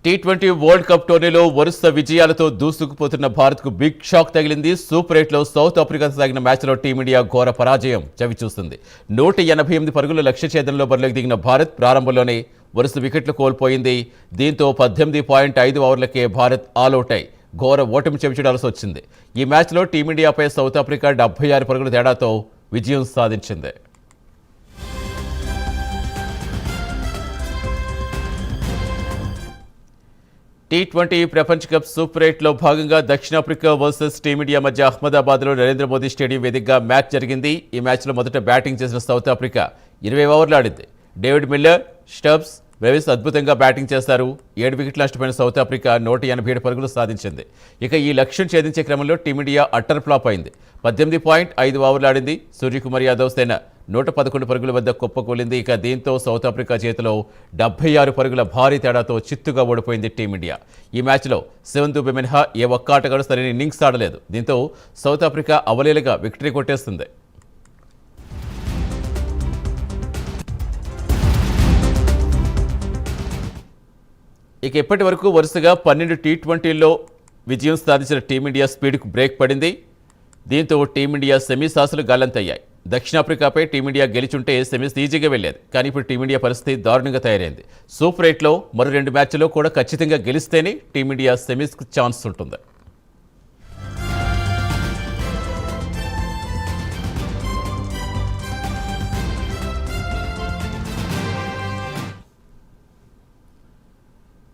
T20 world cup టోర్నీలో వరుస విజయాలతో దూసుకుపోతున్న భారత్కు బిగ్ షాక్ తగిలింది. సూపర్ 8లో సౌత్ ఆఫ్రికాతో సాగిన మ్యాచ్లో టీమిండియా ఘోర పరాజయం చవిచూస్తుంది. 188 పరుగుల లక్ష్య ఛేదనలో బరిలోకి దిగిన భారత్ ప్రారంభంలోనే వరుస వికెట్లు కోల్పోయింది. దీంతో 18.5 ఓవర్లకే భారత్ ఆలౌట్ అయి ఘోర ఓటమి చవిచూడాల్సి వచ్చింది. ఈ మ్యాచ్లో టీమిండియాపై సౌత్ ఆఫ్రికా 76 పరుగుల తేడాతో విజయం సాధించింది. టీ20 ప్రపంచ కప్ సూపర్ 8లో భాగంగా దక్షిణాఫ్రికా వర్సెస్ టీమిండియా మధ్య అహ్మదాబాద్లో నరేంద్ర మోదీ స్టేడియం వేదికగా మ్యాచ్ జరిగింది. ఈ మ్యాచ్లో మొదట బ్యాటింగ్ చేసిన సౌత్ ఆఫ్రికా 20 ఓవర్లు ఆడింది. డేవిడ్ మిల్లర్, స్టబ్స్, బ్రెవిస్ అద్భుతంగా బ్యాటింగ్ చేశారు. 7 వికెట్లు నష్టపోయిన సౌత్ ఆఫ్రికా 187 పరుగులు సాధించింది. ఇక ఈ లక్ష్యం ఛేదించే క్రమంలో టీమిండియా అట్టర్ ఫ్లాప్ అయింది. 18.5 ఓవర్లు ఆడింది. సూర్యకుమార్ యాదవ్ సేన 111 పరుగుల వద్ద కుప్పకూలింది. ఇక దీంతో సౌత్ ఆఫ్రికా చేతిలో 76 పరుగుల భారీ తేడాతో చిత్తుగా ఓడిపోయింది టీమిండియా. ఈ మ్యాచ్లో శివన్ దుబే మినహా ఏ ఒక్క ఆటగాడు సరైన ఇన్నింగ్స్ ఆడలేదు. దీంతో సౌత్ ఆఫ్రికా అవలీలగా విక్టరీ కొట్టేస్తుంది. ఇక ఇప్పటి వరకు వరుసగా 12 టీ20ల్లో విజయం సాధించిన టీమిండియా స్పీడ్కు బ్రేక్ పడింది. దీంతో టీమిండియా సెమీస్ ఆశలు గల్లంతయ్యాయి. దక్షిణాఫ్రికాపై టీమిండియా గెలిచుంటే సెమీస్ ఈజీగా వెళ్లేది. కానీ ఇప్పుడు టీమిండియా పరిస్థితి దారుణంగా తయారైంది. సూపర్ 8లో మరో 2 మ్యాచ్ల్లో కూడా ఖచ్చితంగా గెలిస్తేనే టీమిండియా సెమీస్కు ఛాన్స్ ఉంటుంది.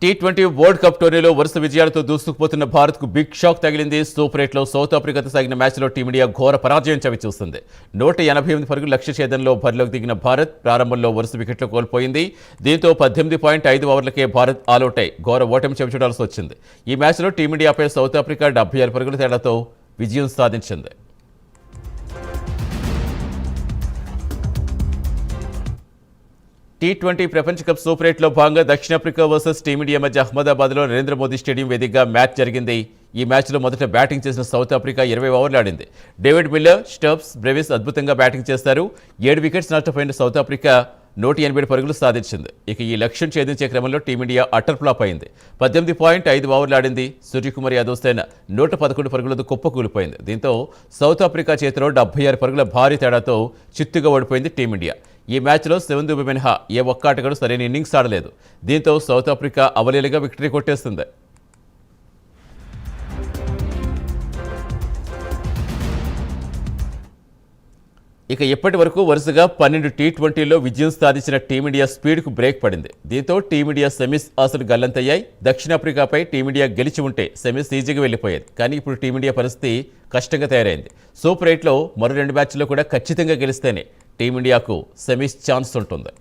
టీ20 వరల్డ్ కప్ టోర్నీలో వరుస విజయాలతో దూసుకుపోతున్న భారత్కు బిగ్ షాక్ తగిలింది. సూపర్ 8లో సౌత్ ఆఫ్రికాతో సాగిన మ్యాచ్లో టీమిండియా ఘోర పరాజయం చవిచూస్తుంది. 188 పరుగుల లక్ష్య ఛేదనలో బరిలోకి దిగిన భారత్ ప్రారంభంలో వరుస వికెట్లు కోల్పోయింది. దీంతో 18.5 ఓవర్లకే భారత్ ఆలౌట్ అయి ఘోర ఓటమి చవిచూడాల్సి వచ్చింది. ఈ మ్యాచ్లో టీమిండియాపై సౌత్ ఆఫ్రికా 76 పరుగుల తేడాతో విజయం సాధించింది. టీ20 ప్రపంచ కప్ సూపర్ 8లో భాగంగా దక్షిణాఫ్రికా వర్సెస్ టీమిండియా మధ్య అహ్మదాబాద్లో నరేంద్ర మోదీ స్టేడియం వేదికగా మ్యాచ్ జరిగింది. ఈ మ్యాచ్లో మొదట బ్యాటింగ్ చేసిన సౌత్ ఆఫ్రికా 20 ఓవర్లు ఆడింది. డేవిడ్ మిల్లర్, స్టబ్స్, బ్రెవిస్ అద్భుతంగా బ్యాటింగ్ చేశారు. 7 వికెట్స్ నష్టపోయిన సౌత్ ఆఫ్రికా 187 పరుగులు సాధించింది. ఇక ఈ లక్ష్యం ఛేదించే క్రమంలో టీమిండియా అట్టర్ ఫ్లాప్ అయింది. 18.5 ఓవర్లు ఆడింది. సూర్యకుమార్ యాదవ్ సేన 111 పరుగులతో కుప్పకూలిపోయింది. దీంతో సౌత్ ఆఫ్రికా చేతిలో 76 పరుగుల భారీ తేడాతో చిత్తుగా ఓడిపోయింది టీమిండియా. ఈ మ్యాచ్లో శివన్ దుబే మినహా ఏ ఒక్క ఆటగాడు సరైన ఇన్నింగ్స్ ఆడలేదు. దీంతో సౌత్ ఆఫ్రికా అవలీలగా విక్టరీ కొట్టేస్తుంది. ఇక ఇప్పటి వరకు వరుసగా 12 టీ20ల్లో విజయం సాధించిన టీమిండియా స్పీడ్కు బ్రేక్ పడింది. దీంతో టీమిండియా సెమీస్ ఆశలు గల్లంతయ్యాయి. దక్షిణాఫ్రికాపై టీమిండియా గెలిచి ఉంటే సెమీస్ ఈజీగా వెళ్లిపోయేది. కానీ ఇప్పుడు టీమిండియా పరిస్థితి కష్టంగా తయారైంది. సూపర్ 8లో మరో 2 మ్యాచ్ల్లో కూడా ఖచ్చితంగా గెలిస్తేనే టీమిండియాకు సెమీస్ ఛాన్స్ ఉంటుంది.